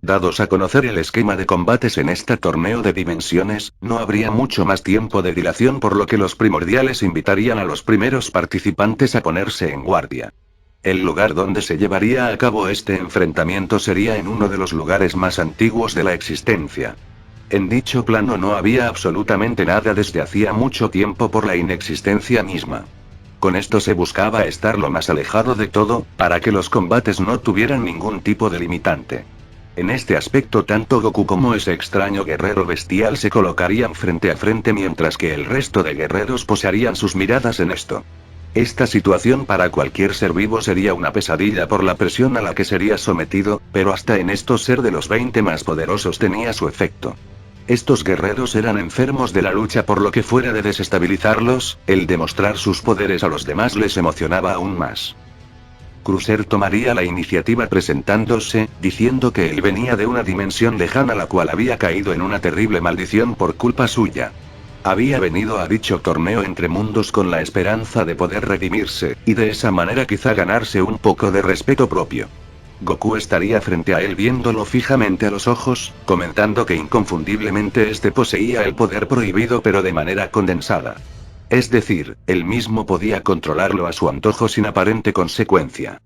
Dados a conocer el esquema de combates en este torneo de dimensiones, no habría mucho más tiempo de dilación, por lo que los primordiales invitarían a los primeros participantes a ponerse en guardia. El lugar donde se llevaría a cabo este enfrentamiento sería en uno de los lugares más antiguos de la existencia. En dicho plano no había absolutamente nada desde hacía mucho tiempo por la inexistencia misma. Con esto se buscaba estar lo más alejado de todo, para que los combates no tuvieran ningún tipo de limitante. En este aspecto tanto Goku como ese extraño guerrero bestial se colocarían frente a frente, mientras que el resto de guerreros posarían sus miradas en esto. Esta situación para cualquier ser vivo sería una pesadilla por la presión a la que sería sometido, pero hasta en estos ser de los 20 más poderosos tenía su efecto. Estos guerreros eran enfermos de la lucha, por lo que fuera de desestabilizarlos, el demostrar sus poderes a los demás les emocionaba aún más. Cruiser tomaría la iniciativa presentándose, diciendo que él venía de una dimensión lejana la cual había caído en una terrible maldición por culpa suya. Había venido a dicho torneo entre mundos con la esperanza de poder redimirse, y de esa manera quizá ganarse un poco de respeto propio. Goku estaría frente a él viéndolo fijamente a los ojos, comentando que inconfundiblemente este poseía el poder prohibido pero de manera condensada. Es decir, él mismo podía controlarlo a su antojo sin aparente consecuencia.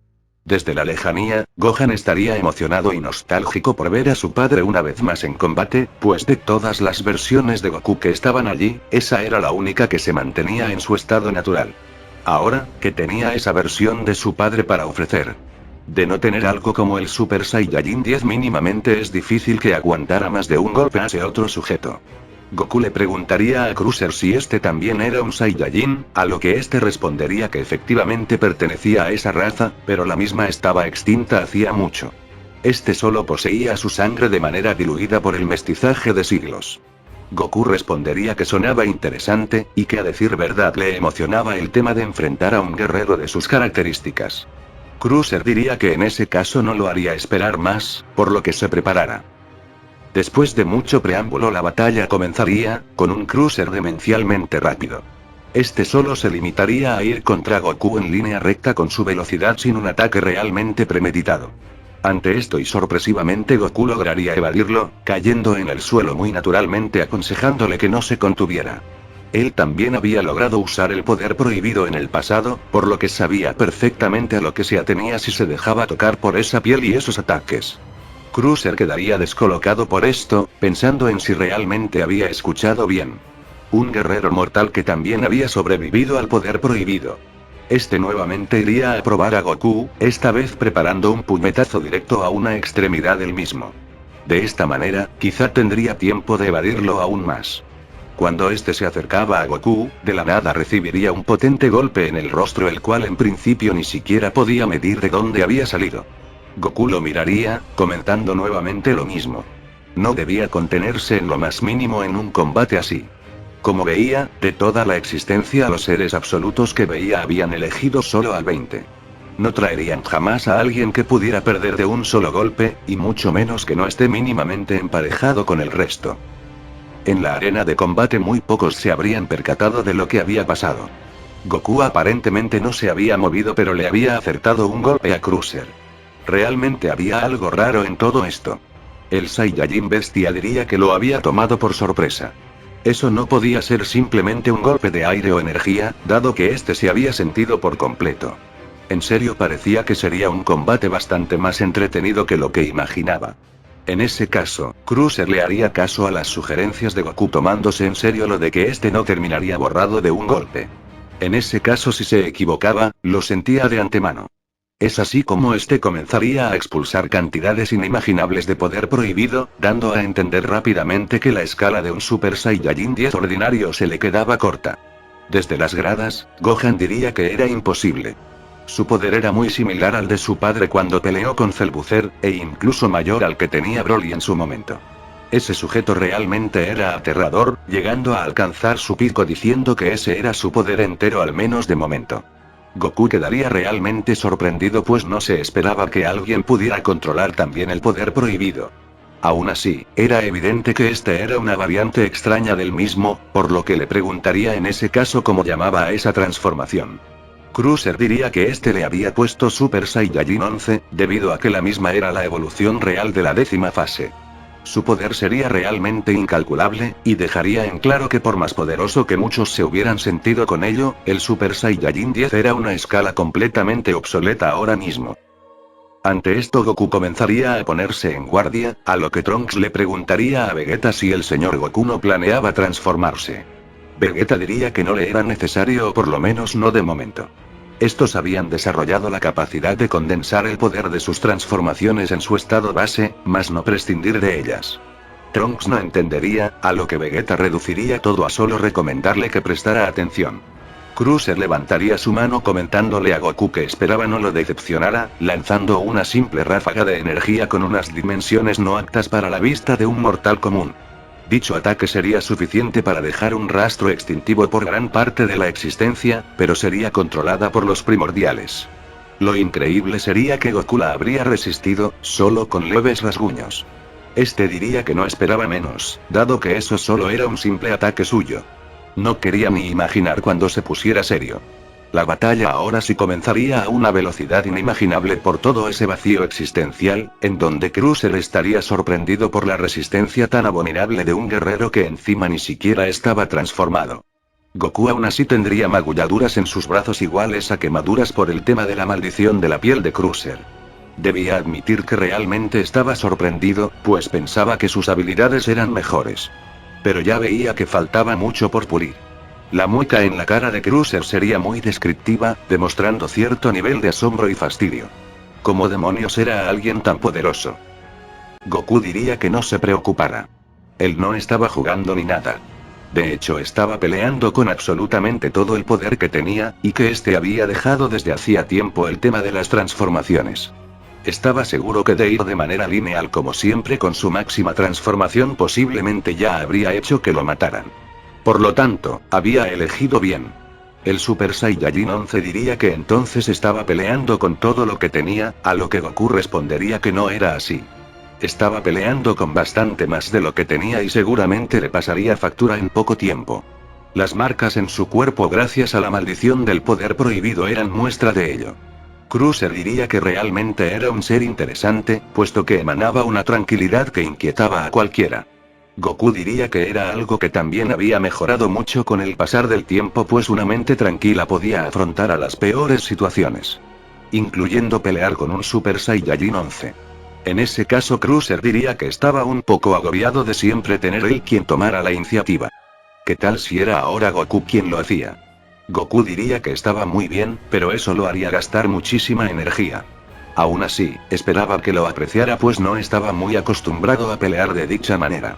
Desde la lejanía, Gohan estaría emocionado y nostálgico por ver a su padre una vez más en combate, pues de todas las versiones de Goku que estaban allí, esa era la única que se mantenía en su estado natural. Ahora, que tenía esa versión de su padre para ofrecer. De no tener algo como el Super Saiyajin 10 mínimamente es difícil que aguantara más de un golpe a ese otro sujeto. Goku le preguntaría a Cruiser si este también era un Saiyajin, a lo que este respondería que efectivamente pertenecía a esa raza, pero la misma estaba extinta hacía mucho. Este solo poseía su sangre de manera diluida por el mestizaje de siglos. Goku respondería que sonaba interesante, y que a decir verdad le emocionaba el tema de enfrentar a un guerrero de sus características. Cruiser diría que en ese caso no lo haría esperar más, por lo que se preparara. Después de mucho preámbulo la batalla comenzaría, con un Cruiser demencialmente rápido. Este solo se limitaría a ir contra Goku en línea recta con su velocidad sin un ataque realmente premeditado. Ante esto y sorpresivamente Goku lograría evadirlo, cayendo en el suelo muy naturalmente aconsejándole que no se contuviera. Él también había logrado usar el poder prohibido en el pasado, por lo que sabía perfectamente a lo que se atenía si se dejaba tocar por esa piel y esos ataques. Cruiser quedaría descolocado por esto, pensando en si realmente había escuchado bien. Un guerrero mortal que también había sobrevivido al poder prohibido. Este nuevamente iría a probar a Goku, esta vez preparando un puñetazo directo a una extremidad del mismo. De esta manera, quizá tendría tiempo de evadirlo aún más. Cuando este se acercaba a Goku, de la nada recibiría un potente golpe en el rostro, el cual en principio ni siquiera podía medir de dónde había salido. Goku lo miraría, comentando nuevamente lo mismo. No debía contenerse en lo más mínimo en un combate así. Como veía, de toda la existencia los seres absolutos que veía habían elegido solo al 20. No traerían jamás a alguien que pudiera perder de un solo golpe, y mucho menos que no esté mínimamente emparejado con el resto. En la arena de combate muy pocos se habrían percatado de lo que había pasado. Goku aparentemente no se había movido, pero le había acertado un golpe a Cruiser. Realmente había algo raro en todo esto. El Saiyajin bestia diría que lo había tomado por sorpresa. Eso no podía ser simplemente un golpe de aire o energía, dado que este se había sentido por completo. En serio parecía que sería un combate bastante más entretenido que lo que imaginaba. En ese caso, Cruiser le haría caso a las sugerencias de Goku, tomándose en serio lo de que este no terminaría borrado de un golpe. En ese caso, si se equivocaba, lo sentía de antemano. Es así como este comenzaría a expulsar cantidades inimaginables de poder prohibido, dando a entender rápidamente que la escala de un Super Saiyajin 10 ordinario se le quedaba corta. Desde las gradas, Gohan diría que era imposible. Su poder era muy similar al de su padre cuando peleó con Cellbuzzer, e incluso mayor al que tenía Broly en su momento. Ese sujeto realmente era aterrador, llegando a alcanzar su pico diciendo que ese era su poder entero, al menos de momento. Goku quedaría realmente sorprendido, pues no se esperaba que alguien pudiera controlar también el poder prohibido. Aún así, era evidente que este era una variante extraña del mismo, por lo que le preguntaría en ese caso cómo llamaba a esa transformación. Cruiser diría que este le había puesto Super Saiyajin 11, debido a que la misma era la evolución real de la 10ª fase. Su poder sería realmente incalculable, y dejaría en claro que por más poderoso que muchos se hubieran sentido con ello, el Super Saiyajin 10 era una escala completamente obsoleta ahora mismo. Ante esto Goku comenzaría a ponerse en guardia, a lo que Trunks le preguntaría a Vegeta si el señor Goku no planeaba transformarse. Vegeta diría que no le era necesario o por lo menos no de momento. Estos habían desarrollado la capacidad de condensar el poder de sus transformaciones en su estado base, mas no prescindir de ellas. Trunks no entendería, a lo que Vegeta reduciría todo a solo recomendarle que prestara atención. Cruiser levantaría su mano comentándole a Goku que esperaba no lo decepcionara, lanzando una simple ráfaga de energía con unas dimensiones no aptas para la vista de un mortal común. Dicho ataque sería suficiente para dejar un rastro extintivo por gran parte de la existencia, pero sería controlada por los primordiales. Lo increíble sería que Goku la habría resistido, solo con leves rasguños. Este diría que no esperaba menos, dado que eso solo era un simple ataque suyo. No quería ni imaginar cuando se pusiera serio. La batalla ahora sí comenzaría a una velocidad inimaginable por todo ese vacío existencial, en donde Cruiser estaría sorprendido por la resistencia tan abominable de un guerrero que encima ni siquiera estaba transformado. Goku aún así tendría magulladuras en sus brazos iguales a quemaduras por el tema de la maldición de la piel de Cruiser. Debía admitir que realmente estaba sorprendido, pues pensaba que sus habilidades eran mejores. Pero ya veía que faltaba mucho por pulir. La mueca en la cara de Cruiser sería muy descriptiva, demostrando cierto nivel de asombro y fastidio. ¿Cómo demonios era alguien tan poderoso? Goku diría que no se preocupara. Él no estaba jugando ni nada. De hecho, estaba peleando con absolutamente todo el poder que tenía, y que este había dejado desde hacía tiempo el tema de las transformaciones. Estaba seguro que de ir de manera lineal como siempre con su máxima transformación posiblemente ya habría hecho que lo mataran. Por lo tanto, había elegido bien. El Super Saiyajin 11 diría que entonces estaba peleando con todo lo que tenía, a lo que Goku respondería que no era así. Estaba peleando con bastante más de lo que tenía y seguramente le pasaría factura en poco tiempo. Las marcas en su cuerpo gracias a la maldición del poder prohibido eran muestra de ello. Cruiser diría que realmente era un ser interesante, puesto que emanaba una tranquilidad que inquietaba a cualquiera. Goku diría que era algo que también había mejorado mucho con el pasar del tiempo, pues una mente tranquila podía afrontar a las peores situaciones, incluyendo pelear con un Super Saiyajin 11. En ese caso Cruiser diría que estaba un poco agobiado de siempre tener él quien tomara la iniciativa. ¿Qué tal si era ahora Goku quien lo hacía? Goku diría que estaba muy bien, pero eso lo haría gastar muchísima energía. Aún así, esperaba que lo apreciara pues no estaba muy acostumbrado a pelear de dicha manera.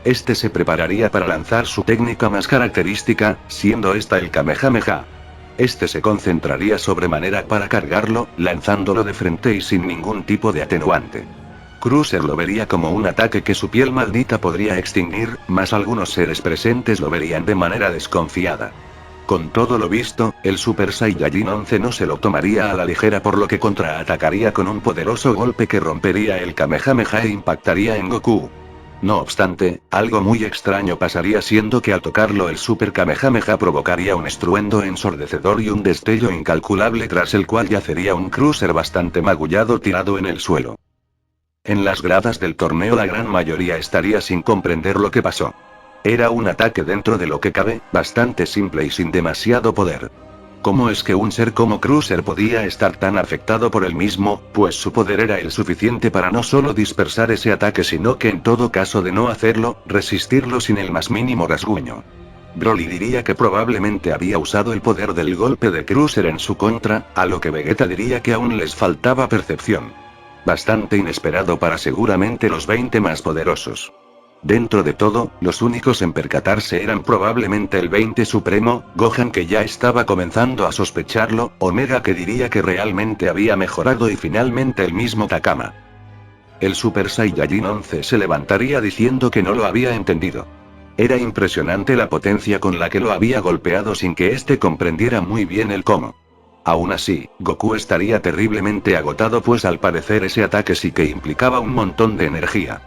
Este se prepararía para lanzar su técnica más característica, siendo esta el Kamehameha. Este se concentraría sobremanera para cargarlo, lanzándolo de frente y sin ningún tipo de atenuante. Cruiser lo vería como un ataque que su piel maldita podría extinguir, mas algunos seres presentes lo verían de manera desconfiada. Con todo lo visto, el Super Saiyajin 11 no se lo tomaría a la ligera, por lo que contraatacaría con un poderoso golpe que rompería el Kamehameha e impactaría en Goku. No obstante, algo muy extraño pasaría, siendo que al tocarlo el Super Kamehameha provocaría un estruendo ensordecedor y un destello incalculable, tras el cual yacería un Cruiser bastante magullado tirado en el suelo. En las gradas del torneo la gran mayoría estaría sin comprender lo que pasó. Era un ataque dentro de lo que cabe, bastante simple y sin demasiado poder. ¿Cómo es que un ser como Cruiser podía estar tan afectado por él mismo, pues su poder era el suficiente para no solo dispersar ese ataque sino que en todo caso de no hacerlo, resistirlo sin el más mínimo rasguño? Broly diría que probablemente había usado el poder del golpe de Cruiser en su contra, a lo que Vegeta diría que aún les faltaba percepción. Bastante inesperado para seguramente los 20 más poderosos. Dentro de todo, los únicos en percatarse eran probablemente el 20 Supremo, Gohan que ya estaba comenzando a sospecharlo, Omega que diría que realmente había mejorado y finalmente el mismo Takama. El Super Saiyajin 11 se levantaría diciendo que no lo había entendido. Era impresionante la potencia con la que lo había golpeado sin que éste comprendiera muy bien el cómo. Aún así, Goku estaría terriblemente agotado pues al parecer ese ataque sí que implicaba un montón de energía.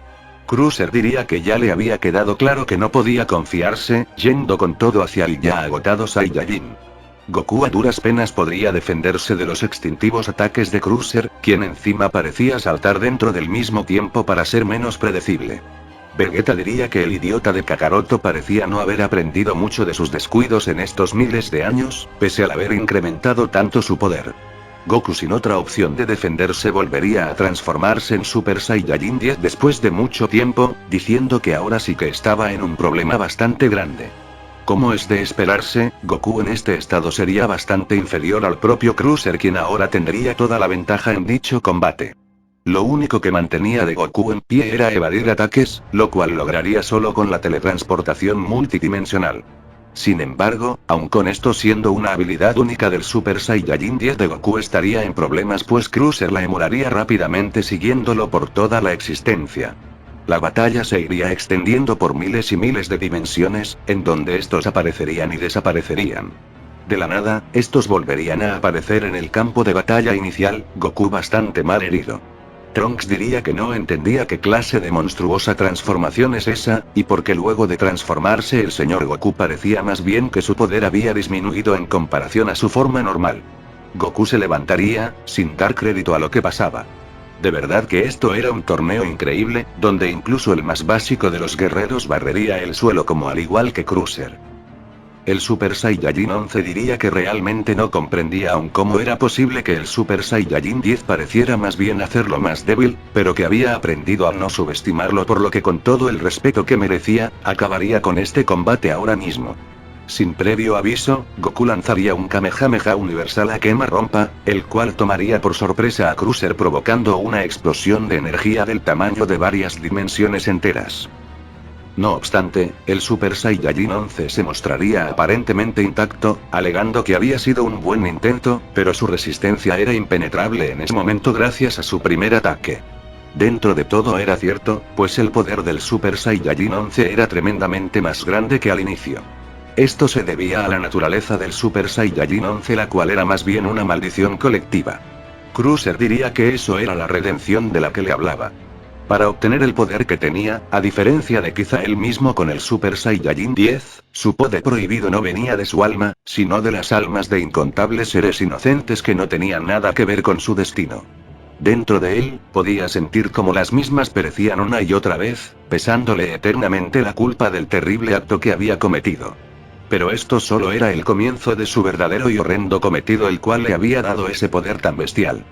Cruiser diría que ya le había quedado claro que no podía confiarse, yendo con todo hacia el ya agotado Saiyajin. Goku a duras penas podría defenderse de los extintivos ataques de Cruiser, quien encima parecía saltar dentro del mismo tiempo para ser menos predecible. Vegeta diría que el idiota de Kakaroto parecía no haber aprendido mucho de sus descuidos en estos miles de años, pese al haber incrementado tanto su poder. Goku sin otra opción de defenderse volvería a transformarse en Super Saiyajin 10 después de mucho tiempo, diciendo que ahora sí que estaba en un problema bastante grande. Como es de esperarse, Goku en este estado sería bastante inferior al propio Cruiser, quien ahora tendría toda la ventaja en dicho combate. Lo único que mantenía de Goku en pie era evadir ataques, lo cual lograría solo con la teletransportación multidimensional. Sin embargo, aun con esto siendo una habilidad única del Super Saiyajin 10 de Goku, estaría en problemas, pues Cruiser la emularía rápidamente siguiéndolo por toda la existencia. La batalla se iría extendiendo por miles y miles de dimensiones, en donde estos aparecerían y desaparecerían. De la nada, estos volverían a aparecer en el campo de batalla inicial, Goku bastante mal herido. Trunks diría que no entendía qué clase de monstruosa transformación es esa, y porque luego de transformarse el señor Goku parecía más bien que su poder había disminuido en comparación a su forma normal. Goku se levantaría, sin dar crédito a lo que pasaba. De verdad que esto era un torneo increíble, donde incluso el más básico de los guerreros barrería el suelo como al igual que Cruiser. El Super Saiyajin 11 diría que realmente no comprendía aún cómo era posible que el Super Saiyajin 10 pareciera más bien hacerlo más débil, pero que había aprendido a no subestimarlo, por lo que con todo el respeto que merecía, acabaría con este combate ahora mismo. Sin previo aviso, Goku lanzaría un Kamehameha universal a quemarrompa, el cual tomaría por sorpresa a Cruiser provocando una explosión de energía del tamaño de varias dimensiones enteras. No obstante, el Super Saiyajin 11 se mostraría aparentemente intacto, alegando que había sido un buen intento, pero su resistencia era impenetrable en ese momento gracias a su primer ataque. Dentro de todo era cierto, pues el poder del Super Saiyajin 11 era tremendamente más grande que al inicio. Esto se debía a la naturaleza del Super Saiyajin 11, la cual era más bien una maldición colectiva. Cruiser diría que eso era la redención de la que le hablaba. Para obtener el poder que tenía, a diferencia de quizá él mismo con el Super Saiyajin 10, su poder prohibido no venía de su alma, sino de las almas de incontables seres inocentes que no tenían nada que ver con su destino. Dentro de él, podía sentir cómo las mismas perecían una y otra vez, pesándole eternamente la culpa del terrible acto que había cometido. Pero esto solo era el comienzo de su verdadero y horrendo cometido, el cual le había dado ese poder tan bestial.